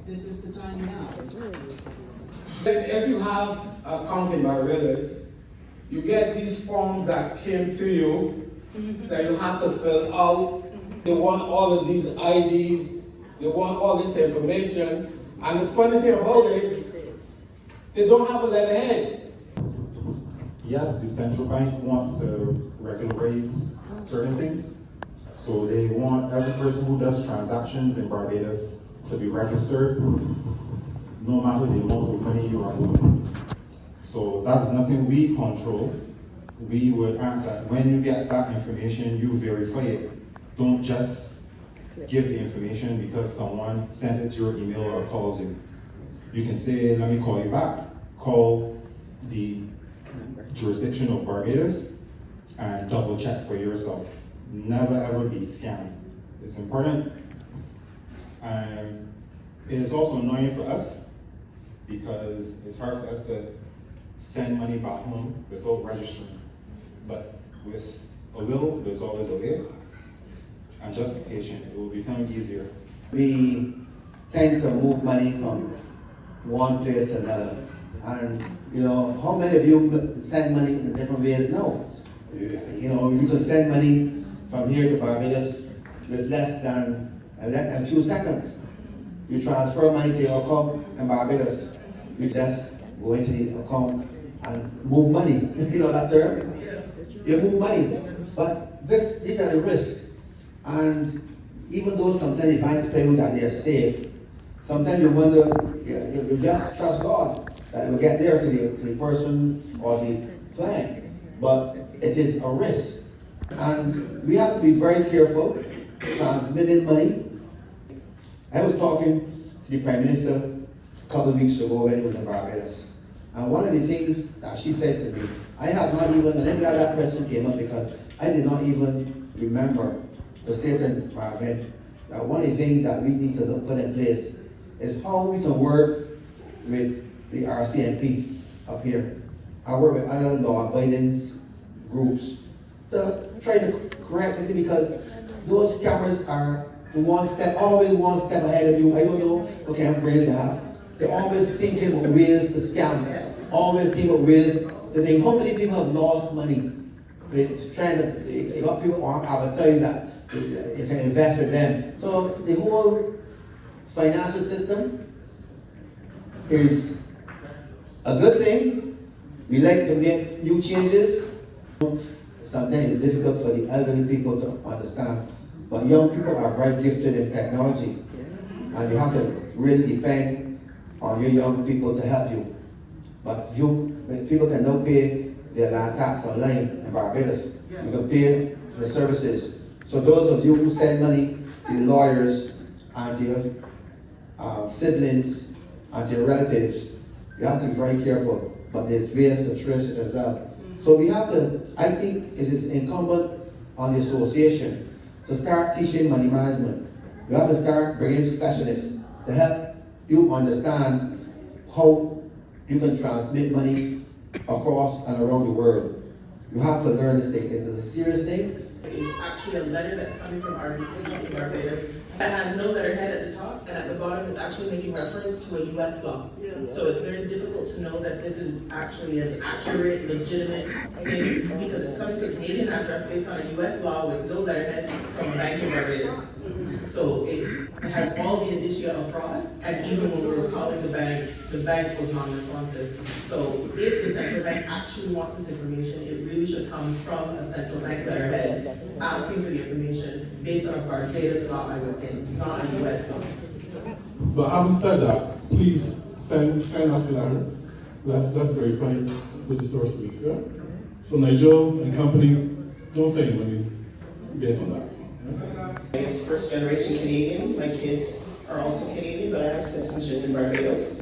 This is the time now. If you have an account in Barbados, you get these forms that came to you that you have to fill out. They want all of these IDs, they want all this information, and the funny thing about it, they don't have a letterhead. Yes, the central bank wants to regularize certain things. So they want every person who does transactions in Barbados to be registered, no matter the amount of money you are moving. So that's nothing we control. We would ask that when you get that information, you verify it. Don't just give the information because someone sends it to your email or calls you. You can say, let me call you back. Call the jurisdiction of Barbados and double check for yourself. Never ever be scammed. It's important. And it is also annoying for us because it's hard for us to send money back home without registering. But with a will, there's always a way. And just be patient, it will become easier. We tend to move money from one place to another. And you know, how many of you send money in different ways now? You know, you can send money from here to Barbados with less than a few seconds. You transfer money to your account in Barbados. You just go into the account and move money. You know that term? You move money. But these are the risks. And even though sometimes the banks tell you that they're safe, sometimes you wonder, you just trust God that it will get there to the person or the client. But it is a risk. And we have to be very careful transmitting money. I was talking to the Prime Minister a couple of weeks ago when he was in Barbados. And one of the things that she said to me, I have not even, and I'm glad that question came up because I did not even remember to say to Barbados that one of the things that we need to put in place is how we can work with the RCMP up here. I work with other law-abiding groups to try to correct this because those scammers are always one step ahead of you. I don't know, okay, I'm brave to have. They're always thinking of ways to scam, always think of ways to think. How many people have lost money? They got people on advertise that you can invest with them. So the whole financial system is a good thing. We like to make new changes. Sometimes it's difficult for the elderly people to understand, but young people are very gifted in technology, and you have to really depend on your young people to help you. But people can now pay their land tax online in Barbados. You can pay for the services. So those of you who send money to your lawyers and to your siblings and to your relatives, you have to be very careful. But there's ways to trace it as well. So we have to, I think it is incumbent on the association to start teaching money management. We have to start bringing specialists to help you understand how you can transmit money across and around the world. You have to learn this thing. It is a serious thing. It's actually a letter that's coming from RBC in Barbados that has no letterhead at the top, and at the bottom it's actually making reference to a US law. So it's very difficult to know that this is actually an accurate, legitimate thing because it's coming to a Canadian address based on a US law with no letterhead from a bank in Barbados. So it has all the indicia of fraud, and even when we were calling the bank was non-responsive. So if the central bank actually wants this information, it really should come from a central bank letterhead asking for the information based on a Barbados law, I would think, not a US law. But having said that, please send us a letter. Let's verify which the source is. Yeah? So Nigel and company, don't say money based on that. I guess first generation Canadian. My kids are also Canadian, but I have citizenship in Barbados.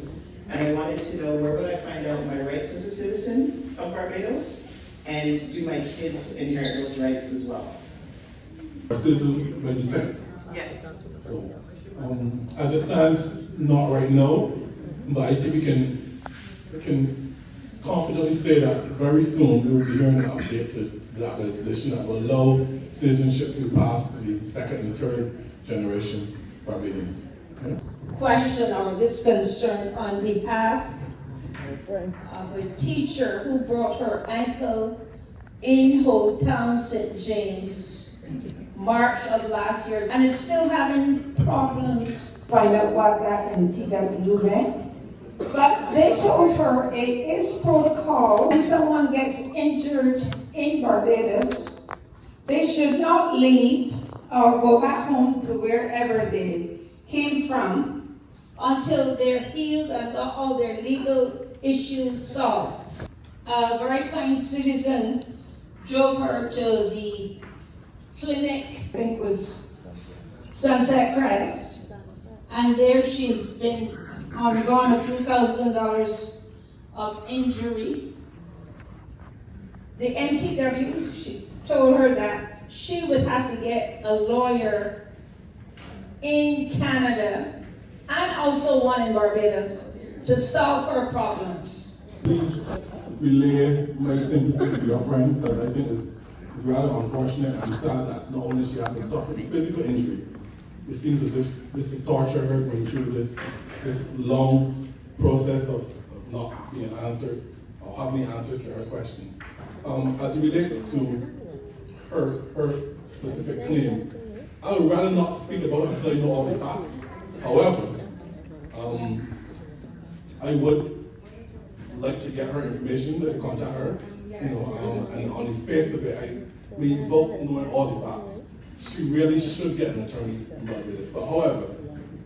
And I wanted to know where would I find out my rights as a citizen of Barbados, and do my kids inherit those rights as well? A citizen by descent. Yes. So, as it stands, not right now, but I think we can confidently say that very soon we will be hearing an update to that legislation that will allow citizenship to pass to the second and third generation Barbadians. Okay? question or this concern on behalf of a teacher who broke her ankle in Old Town St. James, March of last year, and is still having problems. Find out what that NTW meant. But they told her it is protocol when someone gets injured in Barbados, they should not leave or go back home to wherever they came from until they're healed and got all their legal issues solved. A very kind citizen drove her to the clinic, I think it was Sunset Crest, and there she's been undergone a few $1,000s of injury. The MTW, she told her that she would have to get a lawyer in Canada and also one in Barbados to solve her problems. Please relay my sympathy to your friend, because I think it's rather unfortunate and sad that not only she has suffered physical injury, it seems as if this is torture her going through this long process of not being answered or having answers to her questions. As it relates to her specific claim, I would rather not speak about it until I know all the facts. However, I would like to get her information, to contact her, and on the face of it, we vote knowing all the facts. She really should get an attorney about this. But however,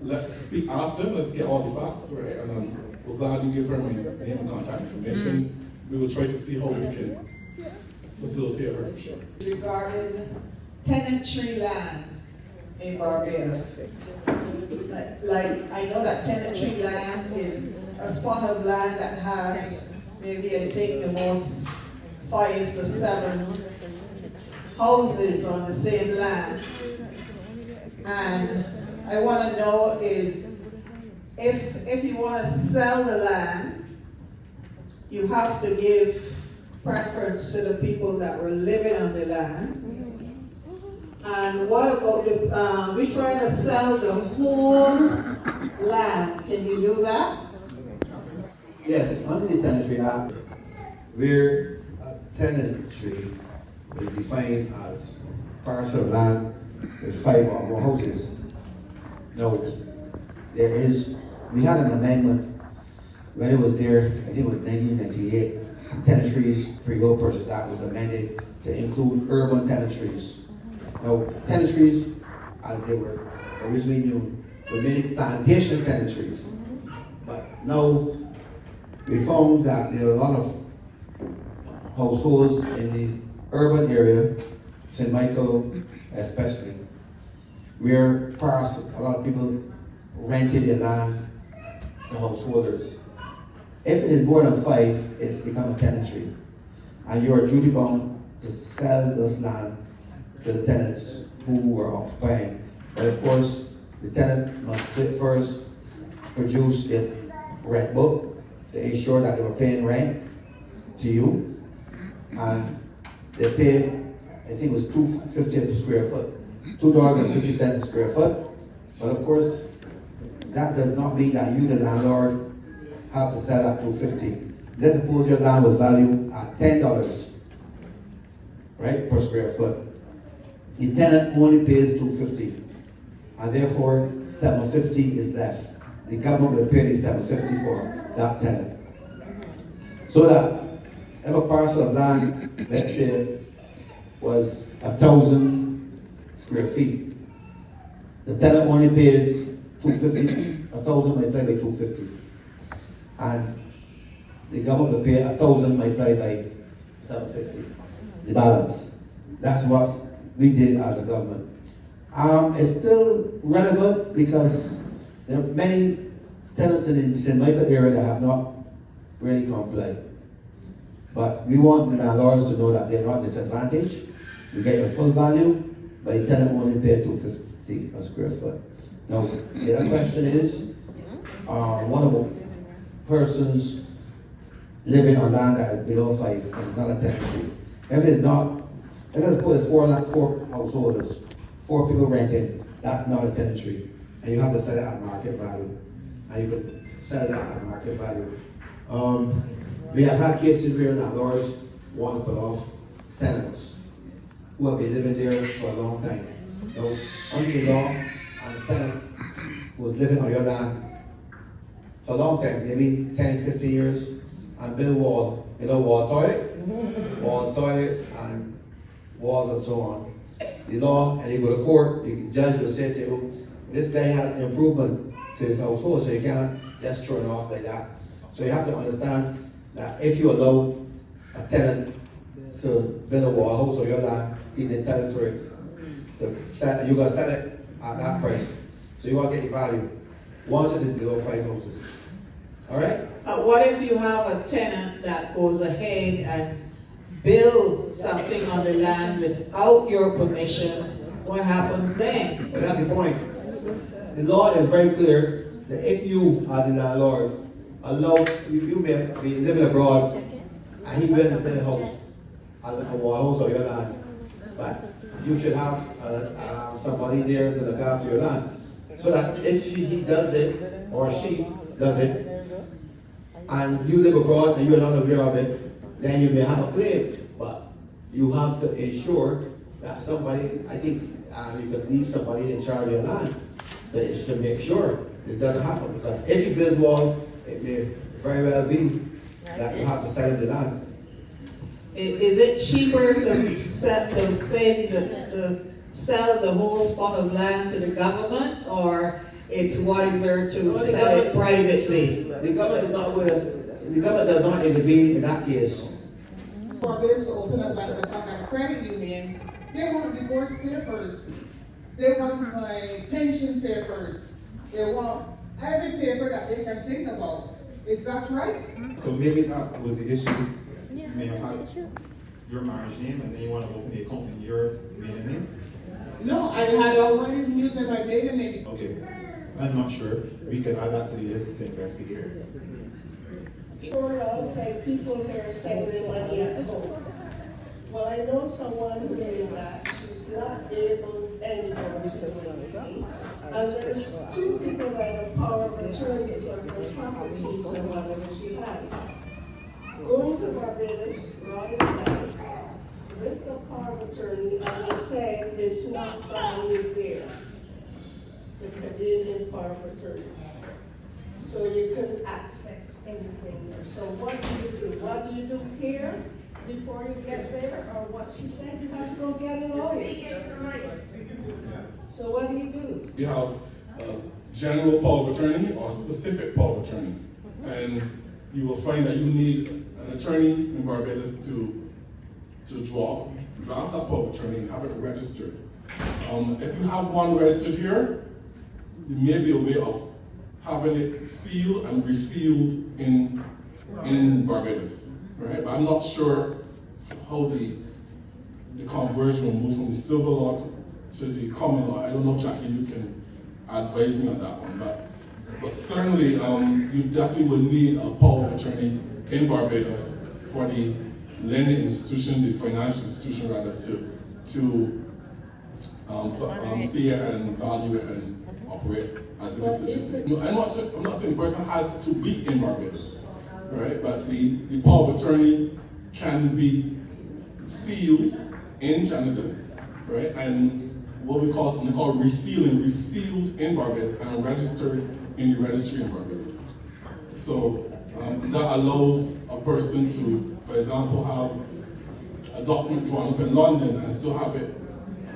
let's speak after, let's get all the facts, right? And we'll gladly give her my name and contact information. We will try to see how we can facilitate her for sure. Regarding tenantry land in Barbados. Like I know that tenantry land is a spot of land that has maybe I think the most 5 to 7 houses on the same land. And I want to know is if you want to sell the land, you have to give preference to the people that were living on the land. And what about if we're trying to sell the whole land? Can you do that? Yes, under the Tenantry Act, where tenantry is defined as parcel of land with 5 or more houses. Now, we had an amendment when it was there, I think it was 1998. The Tenantries Freehold Purchase Act was amended to include urban tenantries. Now, tenantries, as they were originally known, were many plantation tenantries. But now, we found that there are a lot of households in the urban area, St. Michael especially, where a lot of people rented their land to householders. If it is more than 5, it's become a tenantry. And you are duty bound to sell this land to the tenants who are occupying. But of course, the tenant must first produce their rent book to ensure that they were paying rent to you. And they pay, I think it was $2.50 a square foot, $2.50 a square foot. But of course, that does not mean that you, the landlord, have to sell at $2.50. Let's suppose your land was valued at $10, right, per square foot. The tenant only pays $2.50, and therefore $7.50 is left. The government will pay the $7.50 for that tenant. So that if a parcel of land, let's say, was 1,000 square feet, the tenant only pays $2.50, 1,000 multiplied by $2.50. And the government will pay 1,000 multiplied by $7.50, the balance. That's what we did as a government. It's still relevant because there are many tenants in the St. Michael area that have not really complied. But we want the landlords to know that they're not disadvantaged. You get your full value, but the tenant only pay $2.50 a square foot. Now, the other question is, what about persons living on land that is below 5 is not a tenantry? If it's not, if it's put 4 householders, 4 people renting, that's not a tenantry. and you have to sell it at market value. And you could sell that at market value. We have had cases where landlords want to put off tenants who have been living there for a long time. So under the law, and the tenant who was living on your land for a long time, maybe 10, 15 years, and build wall, wall toilet, and walls and so on. The law, and you go to court, the judge will say to you, this guy has improvement to his household, so you can't just throw it off like that. So you have to understand that if you allow a tenant to build a wall house on your land, he's entitled to it. You're going to sell it at that price. So you want to get the value. Once it's below 5 houses. All right? What if you have a tenant that goes ahead and build something on the land without your permission? What happens then? But that's the point. The law is very clear that if you are the landlord, you may be living abroad and he built a house, a wall house on your land, but you should have somebody there to look after your land. So that if he does it, or she does it, and you live abroad and you're not aware of it, then you may have a claim. But you have to ensure that somebody, I think you could leave somebody in charge of your land to make sure this doesn't happen. Because if you build wall, it may very well be that you have to sell the land. Is it cheaper to sell the whole spot of land to the government, or it's wiser to sell it privately? The government is not the government does not intervene in that case. For this to open up a credit union, they want divorce papers. They want my pension papers. They want every paper that they can think about. Is that right? So maybe that was the issue. You may have had your marriage name and then you want to open the account in your maiden name? No, I had already used my maiden name. Okay. I'm not sure. We could add that to the list to investigate. Say people here saving money at home. Well, I know someone who did that. She's not able anymore to do anything. And there's 2 people that have power of attorney for her properties and whatever she has. Going to Barbados, writing down with the power of attorney and saying it's not valid there. The Canadian power of attorney. So you couldn't access anything there. So what do you do? What do you do here before you get there? Or what she said, you have to go get a lawyer. So what do you do? You have general power of attorney or specific power of attorney. And you will find that you need an attorney in Barbados to draft that power of attorney and have it registered. If you have one registered here, there may be a way of having it sealed and resealed in Barbados, right? But I'm not sure how the conversion will move from the civil law to the common law. I don't know if Jackie, you can advise me on that one, but certainly you definitely will need a power of attorney in Barbados for the lending institution, the financial institution rather, to see it and value it and operate as if it's legitimate. No, I'm not saying the person has to be in Barbados, right? But the power of attorney can be sealed in Canada, right? And what we call something called resealed in Barbados and registered in the registry in Barbados. So that allows a person to, for example, have a document drawn up in London and still have it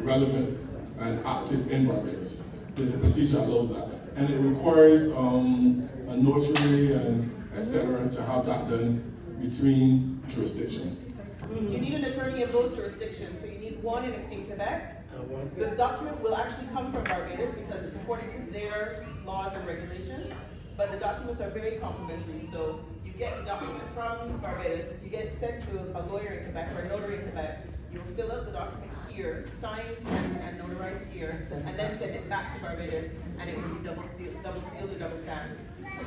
relevant and active in Barbados. There's a procedure that allows that. And it requires a notary and etc. to have that done between jurisdictions. You need an attorney in both jurisdictions, so you need one in Quebec. The document will actually come from Barbados because it's according to their laws and regulations, but the documents are very complimentary. So you get the document from Barbados, you get it sent to a lawyer in Quebec or a notary in Quebec. You'll fill out the document here, signed and notarized here, and then send it back to Barbados, and it will be double sealed or double stamped.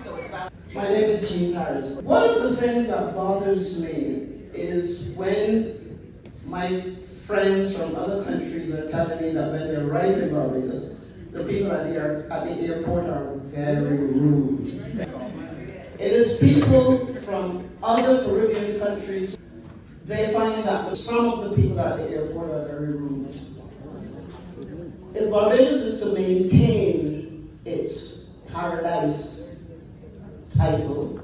So it's valid. My name is Jean Harris. One of the things that bothers me is when my friends from other countries are telling me that when they arrive in Barbados, the people at the airport are very rude. It is people from other Caribbean countries. They find that some of the people at the airport are very rude. If Barbados is to maintain its paradise title,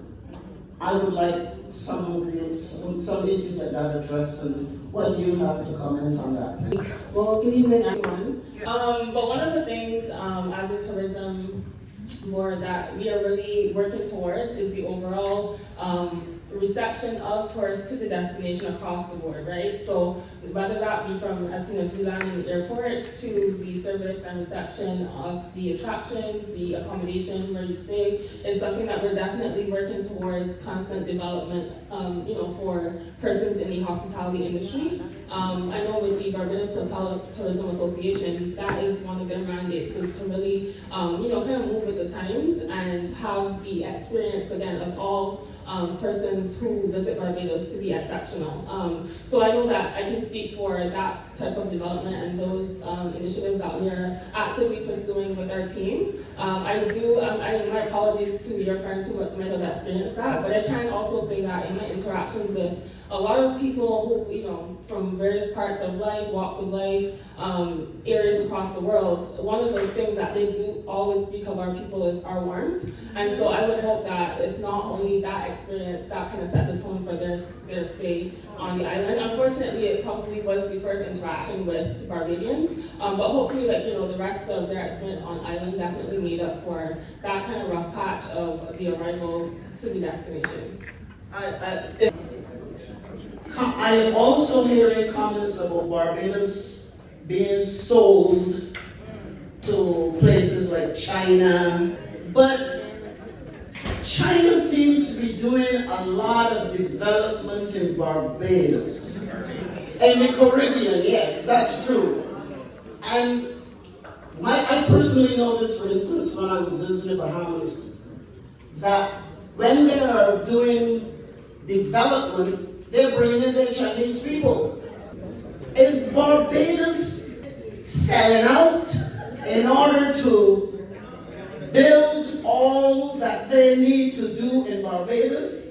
I would like some issues like that addressed, and what do you have to comment on that? Well, good evening, everyone. But one of the things as a tourism board that we are really working towards is the overall reception of tourists to the destination across the board, right? So whether that be from as soon as we land in the airport to the service and reception of the attractions, the accommodation where you stay, is something that we're definitely working towards constant development, for persons in the hospitality industry. I know with the Barbados Hotel Tourism Association, that is one of their mandates, is to really, kind of move with the times and have the experience, again, of all persons who visit Barbados to be exceptional. So I know that I can speak for that type of development and those initiatives that we are actively pursuing with our team. My apologies to your friends who might have experienced that, but I can also say that in my interactions with a lot of people who, from various parts of life, walks of life, areas across the world, one of the things that they do always speak of our people is our warmth. And so I would hope that it's not only that experience that kind of set the tone for their stay on the island. Unfortunately, it probably was the first interaction with Barbadians, but hopefully, the rest of their experience on island definitely made up for that kind of rough patch of the arrivals to the destination. I am also hearing comments about Barbados being sold to places like China, but China seems to be doing a lot of development in Barbados. And the Caribbean, yes, that's true. And I personally noticed, for instance, when I was visiting the Bahamas, that when they are doing development, they're bringing in their Chinese people. Is Barbados selling out in order to build all that they need to do in Barbados?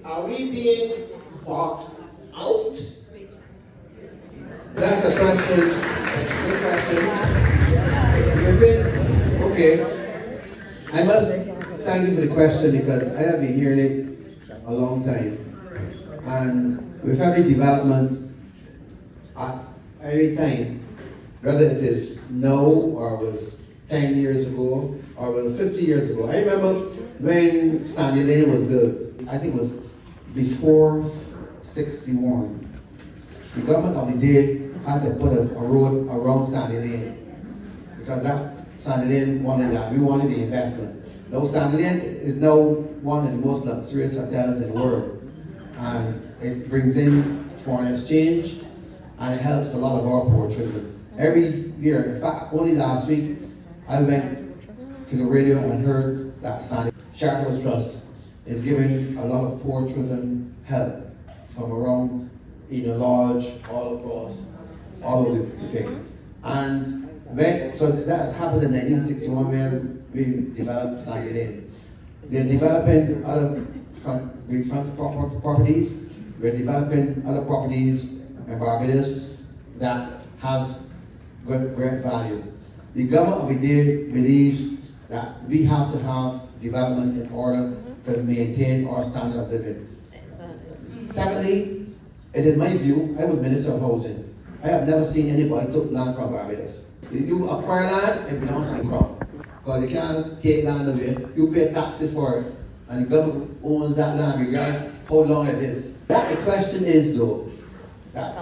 Are we being bought out? That's a question. Good question. Okay. I must thank you for the question because I have been hearing it a long time. And with every development, every time, whether it is now or was 10 years ago or was 50 years ago. I remember when Sandy Lane was built, I think it was before 61. The government of the day had to put a road around Sandy Lane because that Sandy Lane wanted that. We wanted the investment. Now Sandy Lane is now one of the most luxurious hotels in the world. And it brings in foreign exchange and it helps a lot of our poor children. Every year, in fact, only last week, I went to the radio and heard that Sandy Charitable Trust is giving a lot of poor children help from around Eden Lodge, all across, all over the thing. And so that happened in 1961 when we developed Sandy Lane. They're developing other front properties. We're developing other properties in Barbados that has great value. The government of the day believes that we have to have development in order to maintain our standard of living. Secondly, it is my view, I was Minister of Housing. I have never seen anybody took land from Barbados. If you acquire land, it belongs to the crown. Because you can't take land away, you pay taxes for it, and the government owns that land regardless how long it is. What the question is though, that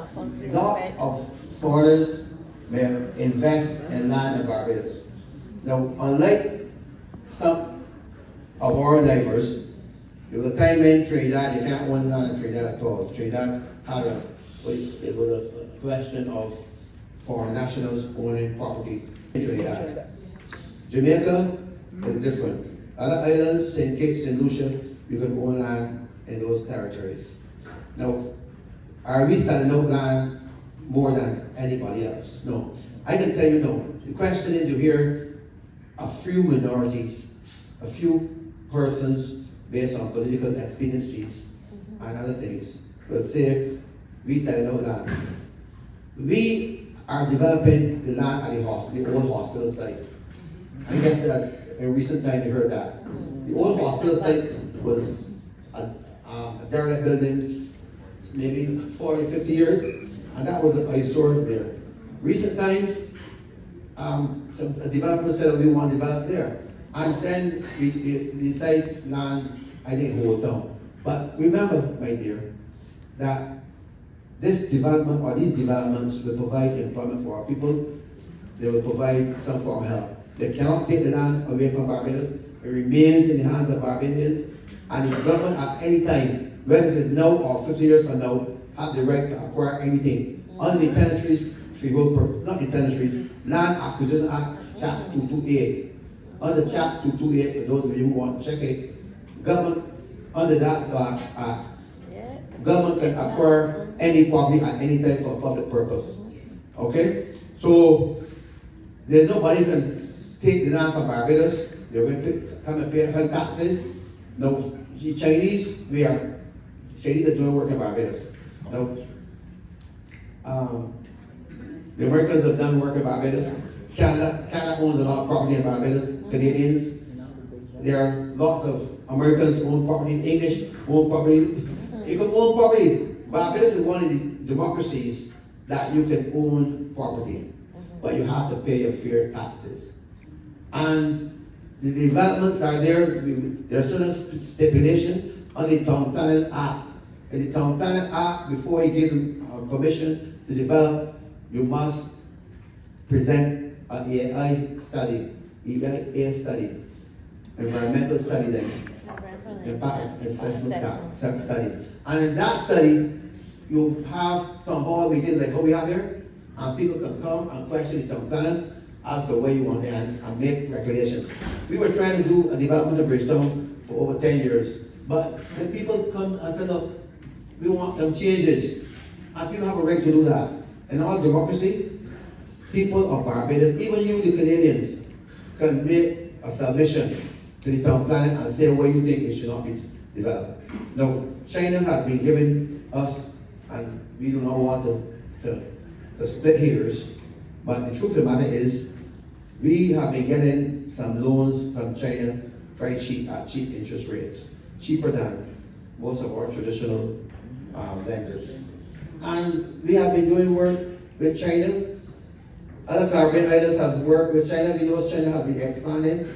lots of foreigners may invest in land in Barbados. Now, unlike some of our neighbors, there was a time in Trinidad, you can't own land in Trinidad at all. Trinidad had it was a question of foreign nationals owning property in Trinidad. Jamaica is different. Other islands, St. Kitts, St. Lucia, you can own land in those territories. Now, are we selling out land more than anybody else? No. I can tell you no. The question is, you hear a few minorities, a few persons based on political expediencies and other things will say, we sell out land. We are developing the land at the old hospital site. I guess that's in recent time you heard that. The old hospital site was a derelict buildings, maybe 40, 50 years, and that was a store there. Recent times, some developers said we want to develop there. And then we decide land, I think, whole town. But remember, my dear, that this development or these developments will provide employment for our people. They will provide some form of help. They cannot take the land away from Barbados. It remains in the hands of Barbadians. And the government at any time, whether it is now or 50 years from now, have the right to acquire anything. Under the Tenantries Freehold, not the Tenantries, Land Acquisition Act, Chapter 228. Under Chapter 228, for those of you who want to check it, government, under that act, government can acquire any property at any time for a public purpose. Okay? So, there's nobody who can take the land from Barbados. They're going to come and pay high taxes. No, Chinese are doing work in Barbados. No. The Americans have done work in Barbados. Canada owns a lot of property in Barbados. Canadians. There are lots of Americans own property. English own property. You can own property. Barbados is one of the democracies that you can own property, but you have to pay your fair taxes. And the developments are there. There are certain stipulations on the Town Planning Act. In the Town Planning Act, before you give permission to develop, you must present an EAI study, environmental study then. Impact assessment study. And in that study, you have town hall meetings like what we have here, and people can come and question the town planner as to where you want it and make recommendations. We were trying to do a development of Bridgetown for over 10 years, but then people come and said, look, we want some changes, and people have a right to do that. In our democracy, people of Barbados, even you, the Canadians, can make a submission to the town planning and say where you think it should not be developed. Now, China has been giving us, and we do not want to split hairs, but the truth of the matter is, we have been getting some loans from China very cheap, at cheap interest rates, cheaper than most of our traditional lenders. And we have been doing work with China. Other Caribbean islands have worked with China. We know China has been expanding.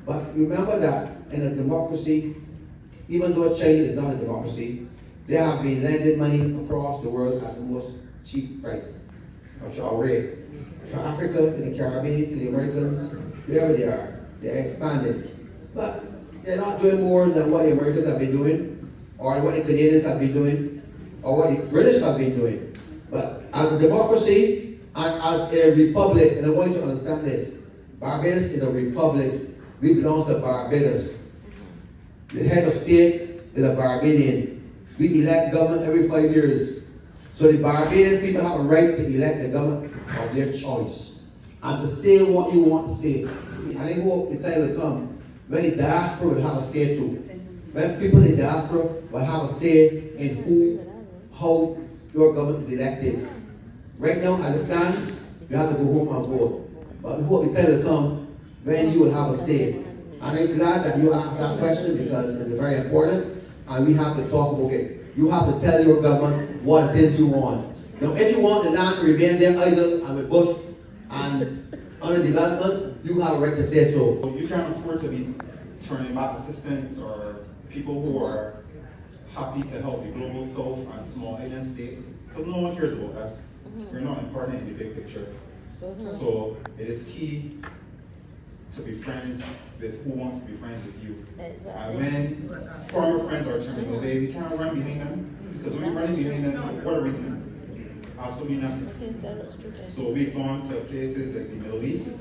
But remember that in a democracy, even though China is not a democracy, they have been lending money across the world at the most cheap price, or rate. From Africa to the Caribbean to the Americans, wherever they are, they're expanding. But they're not doing more than what the Americans have been doing, or what the Canadians have been doing, or what the British have been doing. But as a democracy and as a republic, and I want you to understand this, Barbados is a republic. We belong to Barbados. The head of state is a Barbadian. We elect government every 5 years. So the Barbadian people have a right to elect the government of their choice and to say what you want to say. And I hope the time will come when the diaspora will have a say too. When people in the diaspora will have a say in how your government is elected. Right now, as it stands, you have to go home and vote. But we hope the time will come when you will have a say. And I'm glad that you asked that question because it's very important and we have to talk about it. You have to tell your government what it is you want. Now, if you want the land to remain there idle and with bush and under development, you have a right to say so. You can't afford to be turning back assistance or people who are happy to help the global south and small island states because no one cares about us. We're not important in the big picture. So it is key to be friends with who wants to be friends with you. And when former friends are turning away, we can't run behind them. Because when we're running behind them, what are we doing? Absolutely nothing. So we've gone to places like the Middle East,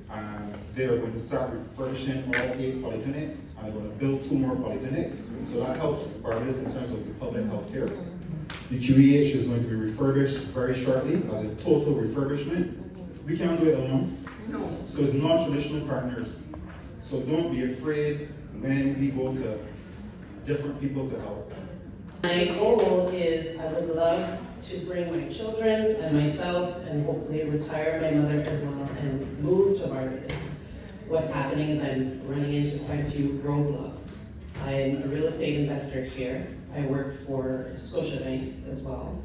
and they are going to start refurbishing all 8 polyclinics, and they're going to build 2 more polyclinics. So that helps Barbados in terms of the public health care. The QEH is going to be refurbished very shortly as a total refurbishment. We can't do it alone. So it's non-traditional partners. So don't be afraid when we go to different people to help. My goal is I would love to bring my children and myself and hopefully retire my mother as well and move to Barbados. What's happening is I'm running into quite a few roadblocks. I'm a real estate investor here. I work for Scotiabank as well.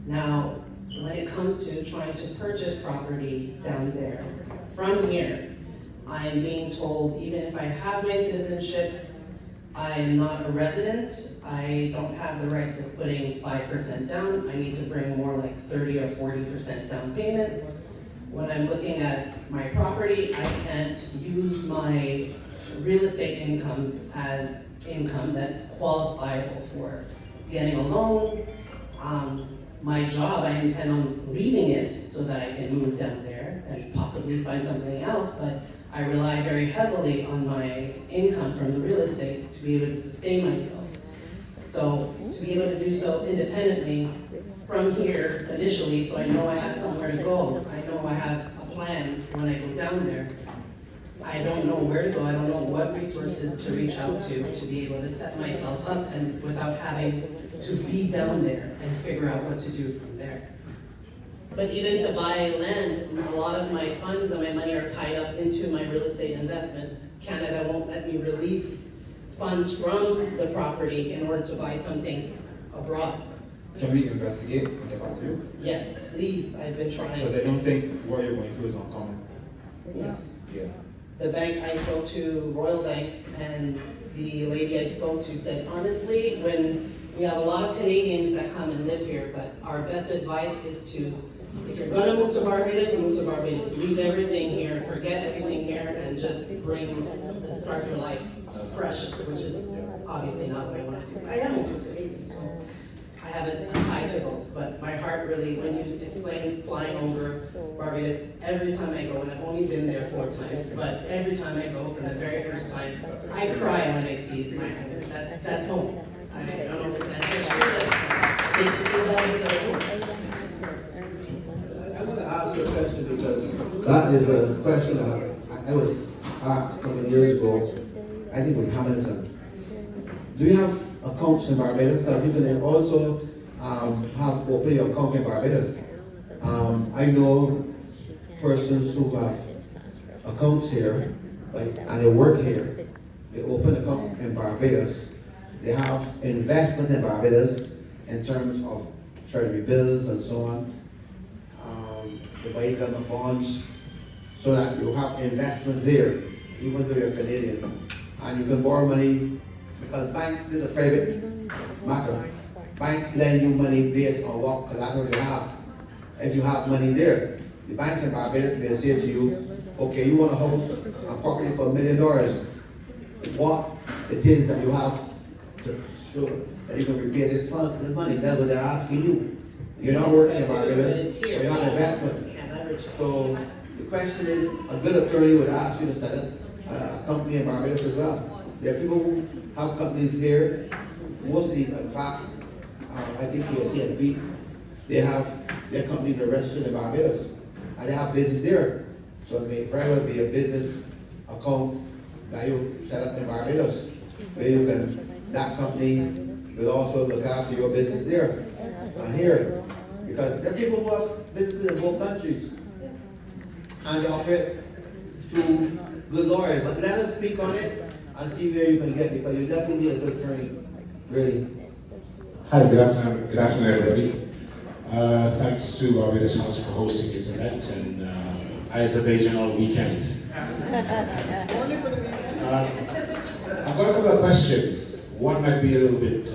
Now, when it comes to trying to purchase property down there, from here, I am being told even if I have my citizenship, I am not a resident, I don't have the rights of putting 5% down. I need to bring more like 30 or 40% down payment. When I'm looking at my property, I can't use my real estate income as income that's qualifiable for getting a loan. My job, I intend on leaving it so that I can move down there and possibly find something else, but I rely very heavily on my income from the real estate to be able to sustain myself. So to be able to do so independently from here initially, so I know I have somewhere to go, I know I have a plan when I go down there. I don't know where to go, I don't know what resources to reach out to be able to set myself up and without having to be down there and figure out what to do from there. But even to buy land, a lot of my funds and my money are tied up into my real estate investments. Canada won't let me release funds from the property in order to buy something abroad. Can we investigate and get back to you? Yes, please, I've been trying. Because I don't think what you're going through is uncommon. Yes. Yeah. The bank I spoke to, Royal Bank, and the lady I spoke to said, honestly, when we have a lot of Canadians that come and live here, but our best advice is to, if you're gonna move to Barbados, move to Barbados. Leave everything here, forget everything here, and just start your life fresh, which is obviously not what I want to do. I am also Canadian, so I have a tie to both, but my heart really, when you explain flying over Barbados, every time I go, and I've only been there 4 times, but every time I go for the very first time, I cry when I see my home. That's home. I don't know if it's that makes you feel that way, but it's home. I want to ask you a question because that is a question that I was asked a couple of years ago. I think it was Hamilton. Do you have accounts in Barbados? Because you can also have open your account in Barbados. I know persons who have accounts here, and they work here. They open an account in Barbados. They have investment in Barbados in terms of treasury bills and so on. They buy government bonds so that you have investment there, even though you're Canadian. And you can borrow money because banks is a private matter. Banks lend you money based on what collateral you have. If you have money there, the banks in Barbados may say to you, okay, you want a house, a property for $1 million. What it is that you have to show that you can repay this money, that's what they're asking you. You're not working in Barbados, but you have investment. So the question is, a good attorney would ask you to set up a company in Barbados as well. There are people who have companies here, mostly, in fact, I think you'll see at B, they have their companies are registered in Barbados, and they have business there. So it may very well be a business account that you set up in Barbados, where you can, that company will also look after your business there, and here. Because there are people who have businesses in both countries, and they operate through good lawyers. But let us speak on it and see where you can get, because you definitely need a good attorney, really. Hi, good afternoon everybody. Thanks to Barbados House for hosting this event, and Azerbaijan all weekend. I've got a couple of questions. One might be a little bit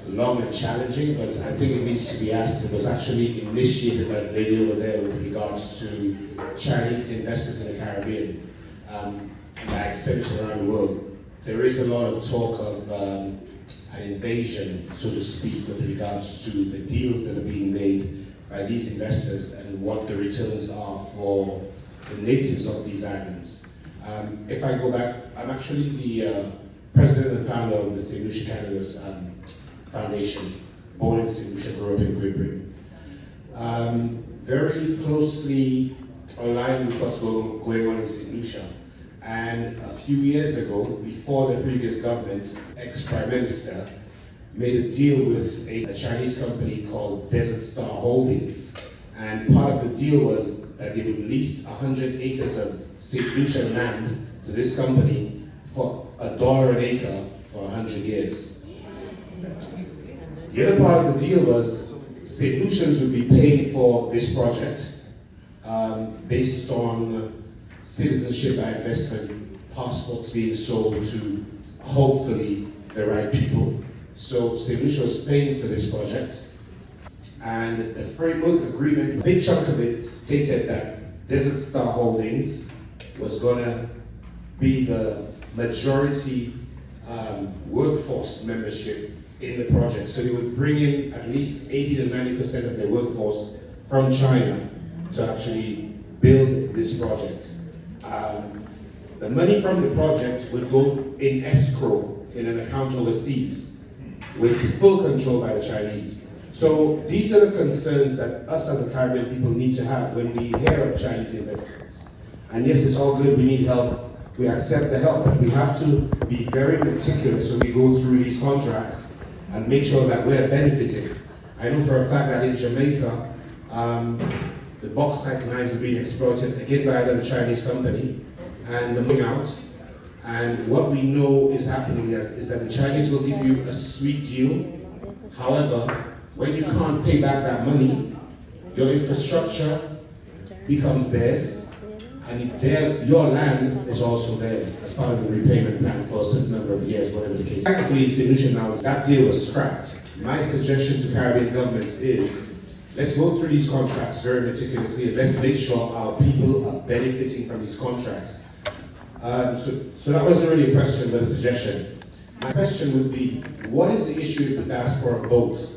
long and challenging, but I think it needs to be asked. It was actually initiated by the lady over there with regards to Chinese investors in the Caribbean, by extension around the world. There is a lot of talk of an invasion, so to speak, with regards to the deals that are being made by these investors and what the returns are for the natives of these islands. If I go back, I'm actually the president and founder of the St. Lucia Canada's Foundation, born in St. Lucia, grew up in Great Britain. Very closely online with what's going on in St. Lucia. And a few years ago, before the previous government, ex-Prime Minister made a deal with a Chinese company called Desert Star Holdings. And part of the deal was that they would lease 100 acres of St. Lucia land to this company for $1 an acre for 100 years. The other part of the deal was St. Lucians would be paying for this project based on citizenship by investment, passports being sold to hopefully the right people. So St. Lucia was paying for this project, and the framework agreement, a big chunk of it stated that Desert Star Holdings was going to be the majority workforce membership in the project. So they would bring in at least 80 to 90% of their workforce from China to actually build this project. The money from the project would go in escrow in an account overseas with full control by the Chinese. So these are the concerns that us as a Caribbean people need to have when we hear of Chinese investments. And yes, it's all good, we need help, we accept the help, but we have to be very meticulous when we go through these contracts and make sure that we're benefiting. I know for a fact that in Jamaica, the bauxite mines are being exploited again by another Chinese company, and they're moving out. And what we know is happening is that the Chinese will give you a sweet deal. However, when you can't pay back that money, your infrastructure becomes theirs, and your land is also theirs as part of the repayment plan for a certain number of years, whatever the case. Thankfully, in St. Lucia now, that deal was scrapped. My suggestion to Caribbean governments is, let's go through these contracts very meticulously, and let's make sure our people are benefiting from these contracts. So that wasn't really a question, but a suggestion. My question would be, what is the issue with the diaspora vote?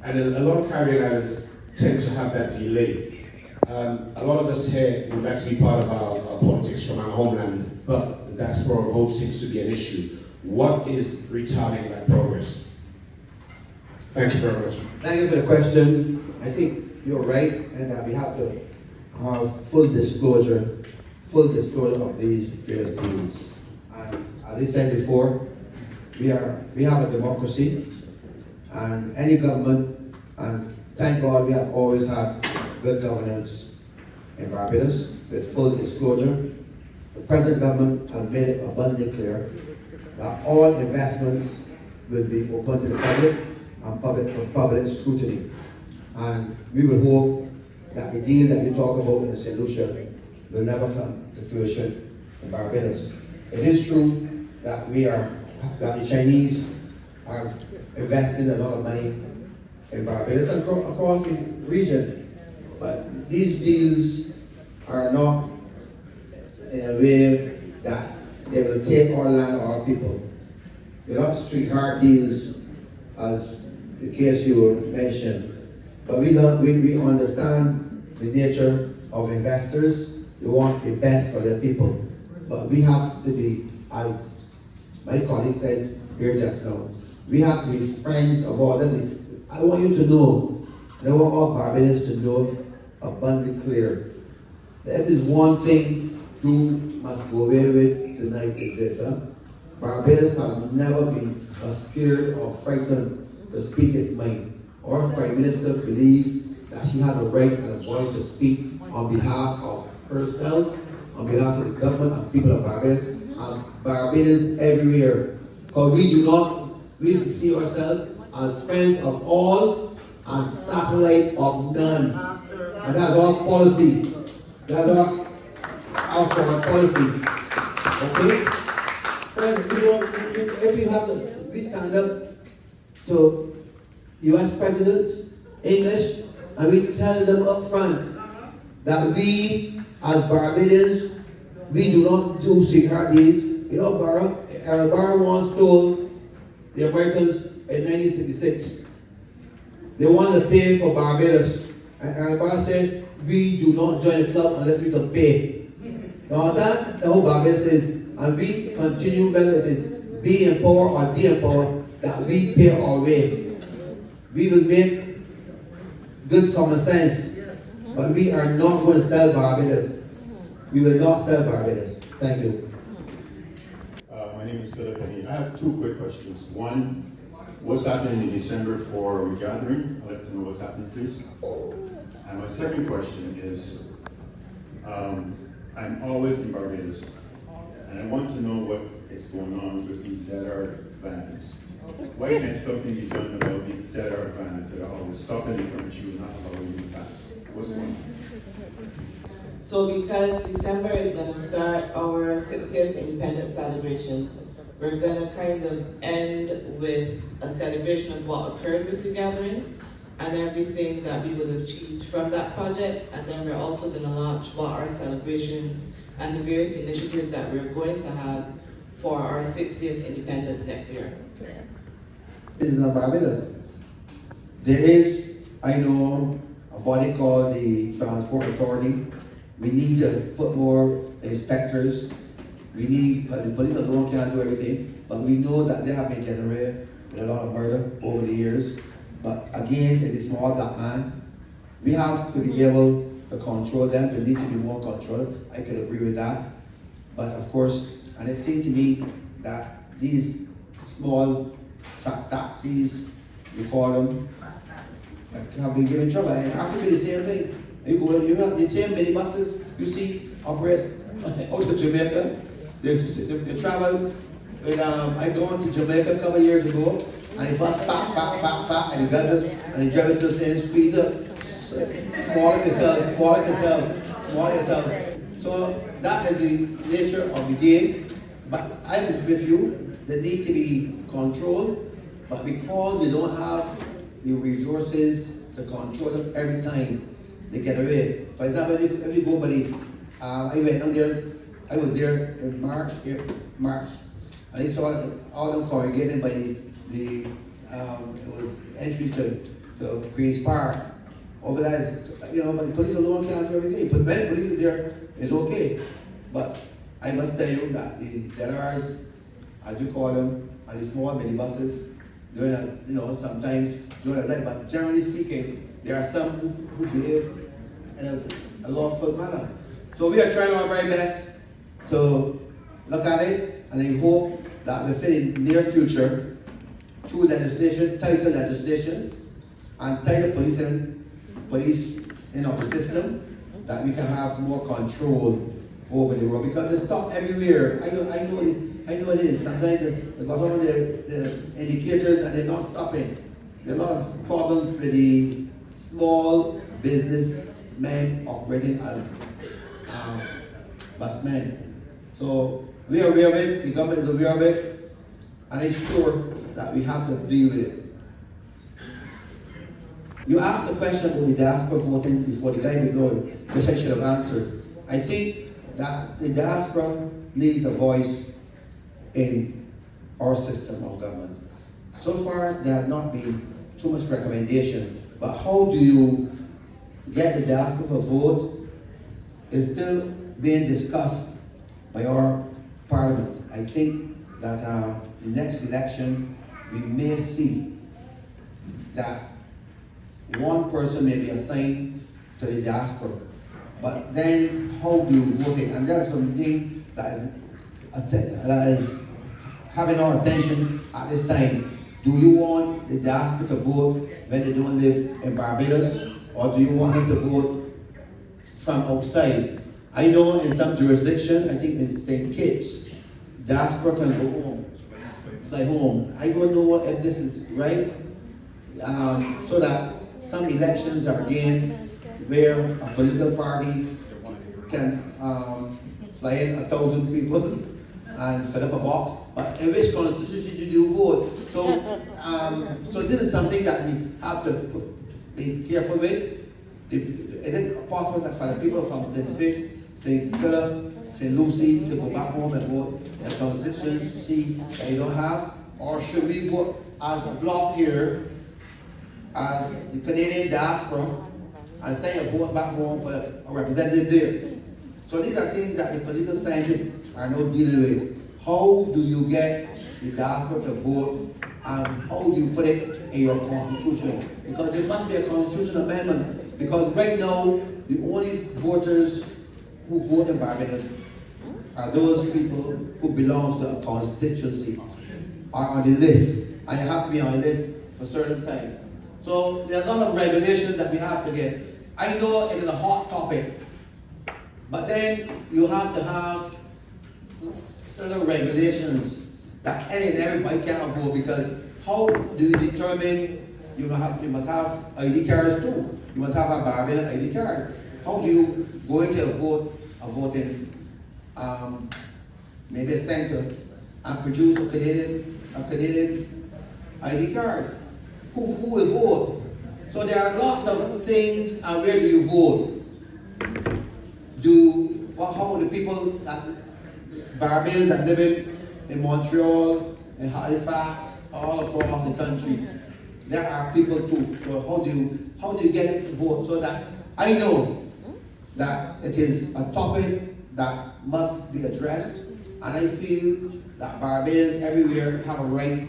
And a lot of Caribbean islands tend to have that delay. A lot of us here would like to be part of our politics from our homeland, but the diaspora vote seems to be an issue. What is retarding that progress? Thank you very much. Thank you for the question. I think you're right, and that we have to have full disclosure of these various deals. And as I said before, we have a democracy, and any government, and thank God we have always had good governance in Barbados with full disclosure. The present government has made it abundantly clear that all investments will be open to the public and public scrutiny. And we will hope that the deal that you talk about in St. Lucia will never come to fruition in Barbados. It is true that the Chinese are investing a lot of money in Barbados and across the region, but these deals are not in a way that they will take our land or our people. They're not sweetheart deals, as the case you mentioned, but we understand the nature of investors. They want the best for their people, but we have to be, as my colleague said here just now, we have to be friends of all. I want you to know, and I want all Barbadians to know abundantly clear. That is one thing you must go away with tonight is this. Barbados has never been scared or frightened to speak its mind. Our Prime Minister believes that she has a right and a voice to speak on behalf of herself, on behalf of the government and people of Barbados, and Barbadians everywhere. Because we see ourselves as friends of all and satellite of none. And that's our policy. That's our foreign policy. Okay? So, if you have to, we stand up to US presidents, English, and we tell them up front that we, as Barbadians, we do not do secret deals. You know, Barra once told the Americans in 1966, they wanted to pay for Barbados. And Barra said, we do not join the club unless we can pay. You understand? The whole Barbados is, and we continue, whether it is be in power or D in power, that we pay our way. We will make good common sense, but we are not going to sell Barbados. we will not sell Barbados. Thank you. My name is Philip, and I have two quick questions. One, what's happening in December for regathering? I'd like to know what's happening, please. And my second question is, I'm always in Barbados, and I want to know what is going on with these ZR vans. Why can't something be done about these ZR vans that are always stopping in front of you and not allowing you to pass? What's going on? So because December is going to start our 60th independence celebrations, we're going to kind of end with a celebration of what occurred with the gathering and everything that we would have achieved from that project. And then we're also going to launch what our celebrations and the various initiatives that we're going to have for our 60th independence next year. This is not Barbados. There is, I know, a body called the Transport Authority. We need to put more inspectors. We need, but the police alone can't do everything. But we know that they have been getting away with a lot of murder over the years. But again, it is small black man. We have to be able to control them. There needs to be more control. I can agree with that. But of course, and it seems to me that these small taxis, we call them, have been given trouble. In Africa, the same thing. You have the same minibuses you see operates out of Jamaica. They travel with, I gone to Jamaica a couple of years ago, and the bus back, and the driver still saying, squeeze up, smaller yourself. So that is the nature of the game. But I'm with you, they need to be controlled, but because we don't have the resources to control them every time they get away. For example, if you go by the, I went down there, I was there in March, and I saw all them congregating by the it was entry to Queen's Park. Over there is, but the police alone can't do everything. But when police is there, it's okay. But I must tell you that the ZRs, as you call them, and the small minibuses, doing as, sometimes doing that, but generally speaking, there are some who behave in a lawful manner. So we are trying our very best to look at it, and I hope that within the near future, through legislation, tighter legislation, and tighter police in our system, that we can have more control over the road, because they stop everywhere. I know it is. Sometimes they got on the indicators and they're not stopping. There are a lot of problems with the small business men operating as busmen. So we are aware of it, the government is aware of it, and I'm sure that we have to deal with it. You asked a question about the diaspora voting before the guy before, which I should have answered. I think that the diaspora needs a voice in our system of government. So far, there has not been too much recommendation, but how do you get the diaspora to vote is still being discussed by our parliament. I think that the next election, we may see that one person may be assigned to the diaspora. But then how do you vote it? And that's something that is having our attention at this time. Do you want the diaspora to vote when they don't live in Barbados? Or do you want them to vote from outside? I know in some jurisdiction, I think in St. Kitts, diaspora can go home, fly home. I don't know if this is right, so that some elections are again where a political party can fly in 1,000 people and fill up a box, but in which constitution did you vote? So this is something that we have to be careful with. Is it possible that for the people from St. Fitz, St. Philip, St. Lucie to go back home and vote in a constituency that you don't have? Or should we vote as a block here, as the Canadian diaspora, and send a vote back home for a representative there? So these are things that the political scientists are now dealing with. How do you get the diaspora to vote, and how do you put it in your constitution? Because there must be a constitutional amendment. Because right now, the only voters who vote in Barbados are those people who belong to a constituency, are on the list, and you have to be on the list for a certain time. So there are a lot of regulations that we have to get. I know it is a hot topic, but then you have to have certain regulations that any and everybody can vote, because how do you determine you must have ID cards too? You must have a Barbadian ID card. How do you go into a voting maybe a center and produce a Canadian ID card? Who will vote? So there are lots of things, and where do you vote? How the people Barbadians that live in Montreal, in Halifax, all across the country, there are people too. So how do you get to vote? So that I know that it is a topic that must be addressed, and I feel that Barbadians everywhere have a right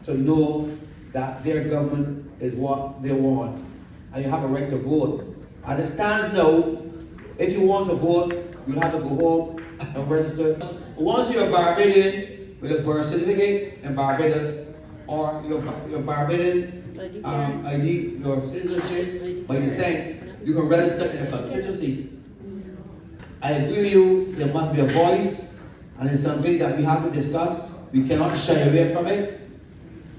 to know that their government is what they want, and you have a right to vote. As it stands now, if you want to vote, you have to go home and register. Once you're a Barbadian with a birth certificate in Barbados, or your Barbadian ID, your citizenship by descent, you can register in a constituency. I agree with you, there must be a voice, and it's something that we have to discuss. We cannot shy away from it.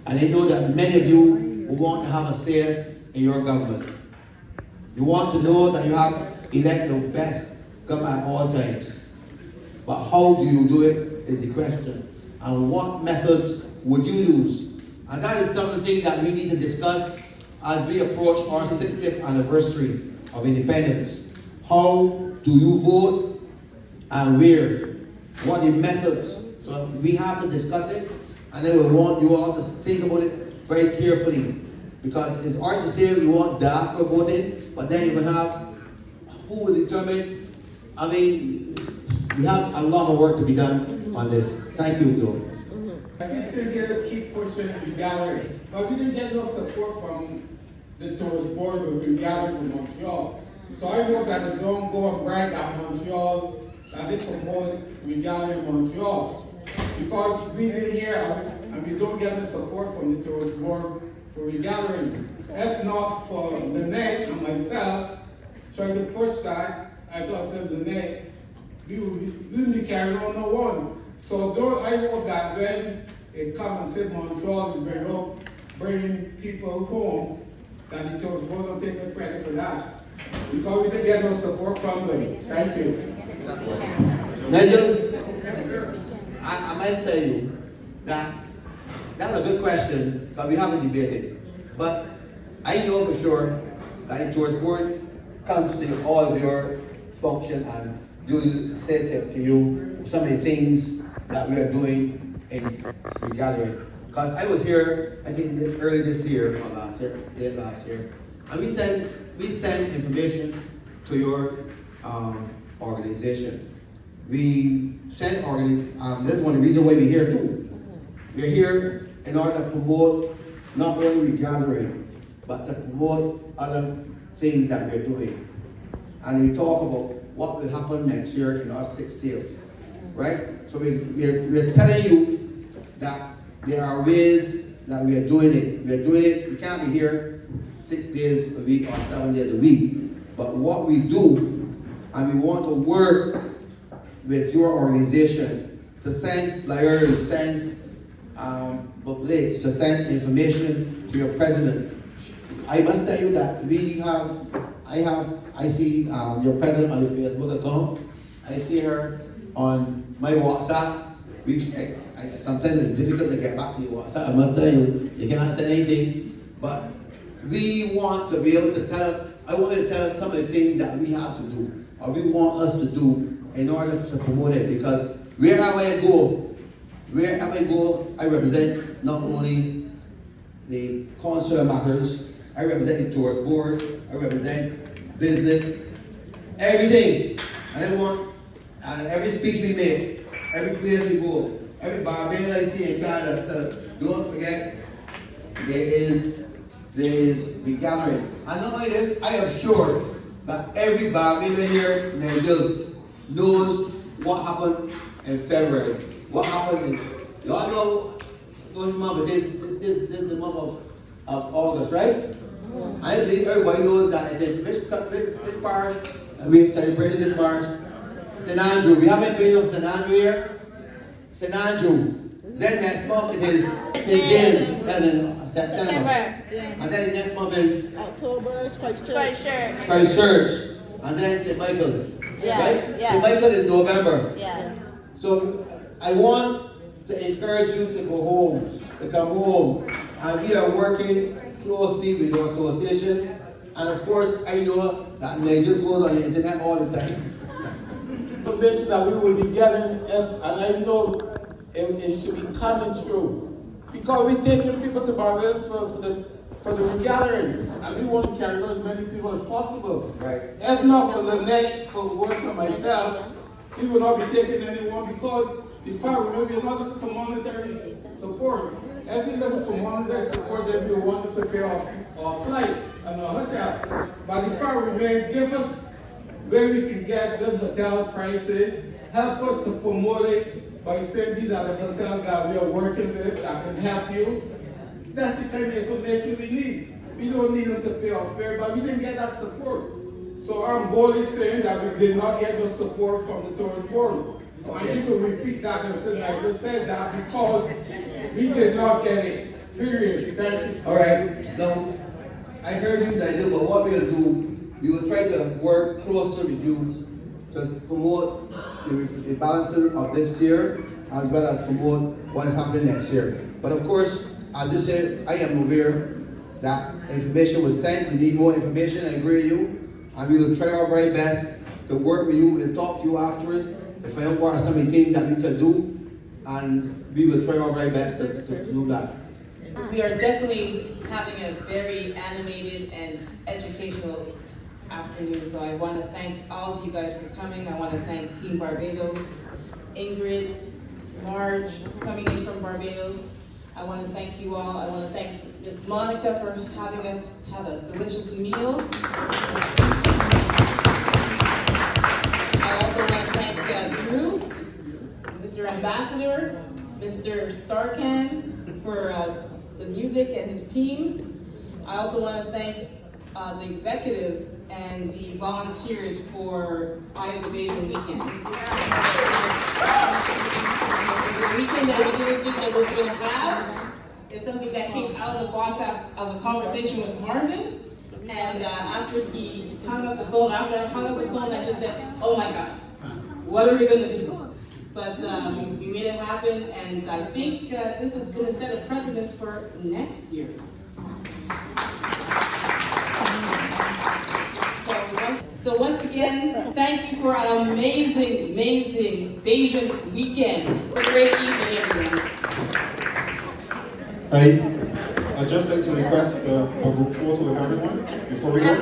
And I know that many of you will want to have a say in your government. You want to know that you have elect the best government at all times. But how do you do it is the question. And what methods would you use? And that is something that we need to discuss as we approach our 60th anniversary of independence. How do you vote and where? What are the methods? So we have to discuss it, and then we want you all to think about it very carefully. Because it's hard to say we want diaspora voting, but then you will have who will determine. I mean, we have a lot of work to be done on this. Thank you, Bill. I think still here keep pushing the gallery, but we didn't get no support from the tourist board with the gallery from Montreal. So I hope that they don't go and brag at Montreal that they promote the gallery in Montreal, because we did here and we don't get the support from the tourist board for the gallery. If not for Lynette and myself trying to push that, I just said Lynette, we will be carrying on no one. So I hope that when it comes and say Montreal is bringing people home, that the tourist board don't take the credit for that. Because we didn't get no support from them. Thank you. Nigel, I might tell you that that's a good question, because we haven't debated. But I know for sure that the tourist board comes to all of your function and do say to you some of the things that we are doing in the gathering. Because I was here, I think early this year, or late last year, and we sent information to your organization. We sent that's one of the reasons why we're here too. We're here in order to promote not only the gathering, but to promote other things that we're doing. And we talk about what will happen next year in our 60th, right? So we're telling you that there are ways that we are doing it. We're doing it, we can't be here 6 days a week or 7 days a week. But what we do, and we want to work with your organization to send flyers, send booklets, to send information to your president. I must tell you that I see your president on your Facebook account. I see her on my WhatsApp. Sometimes it's difficult to get back to your WhatsApp. I must tell you, you cannot send anything. But we want to be able to tell us, I want you to tell us some of the things that we have to do, or we want us to do in order to promote it. Because wherever I go, I represent not only the consular matters, I represent the tourist board, I represent business, everything. And every speech we make, every place we go, every Barbadian I see in Canada, so don't forget, there is the gathering. And not only this, I am sure that every Barbadian here, knows what happened in February. What happened in, y'all know which month it is. This is the month of August, right? I believe everybody knows that it is this parish, we celebrated this parish, St. Andrew. We haven't been of St. Andrew here. St. Andrew. Then next month it is St. James, that's in September. And then the next month is October, Christchurch. Christchurch. And then St. Michael. Yeah, Right? yeah. St. Michael is November. Yeah. So I want to encourage you to go home, to come home. And we are working closely with your association. And of course, I know that Nigeria goes on the internet all the time. Information that we will be getting, and I know it should be coming true. Because we're taking people to Barbados for the gathering, and we want to carry as many people as possible. Right. If not for Lynette, for work for myself, we will not be taking anyone because the fire will be not looking for monetary support. If we looking for monetary support, then we want to prepare our flight and our hotel. But the fire remain, give us where we can get good hotel prices, help us to promote it by saying these are the hotels that we are working with that can help you. That's the kind of information we need. We don't need them to pay our fare, but we didn't get that support. So I'm boldly saying that we did not get the support from the tourist board. And you can repeat that and say, I just said that because we did not get it. Period. Thank you. All right. So I heard you guys do, but what we'll do, we will try to work closer with you to promote the balances of this year as well as promote what is happening next year. But of course, as you said, I am aware that information was sent. We need more information. I agree with you. And we will try our very best to work with you and talk to you afterwards to find out what are some of the things that we can do. And we will try our very best to do that. We are definitely having a very animated and educational afternoon. So I want to thank all of you guys for coming. I want to thank Team Barbados, Ingrid, Marge, coming in from Barbados. I want to thank you all. I want to thank Ms. Monica for having us have a delicious meal. I also want to thank Drew, Mr. Ambassador, Mr. Starkan for the music and his team. I also want to thank the executives and the volunteers for Eyes of Asian Weekend. The weekend that we didn't think that we were going to have is something that came out of the box of a conversation with Marvin. And after he hung up the phone, after I hung up the phone, I just said, oh my God, what are we going to do? But we made it happen, and I think this is going to set a precedent for next year. So once again, thank you for an amazing, amazing Bayesian weekend. Great evening, everyone. I'd just like to request a group photo with everyone before we go.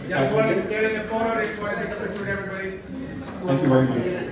Just want to get in the photo, just want to take a picture with everybody. Thank you very much.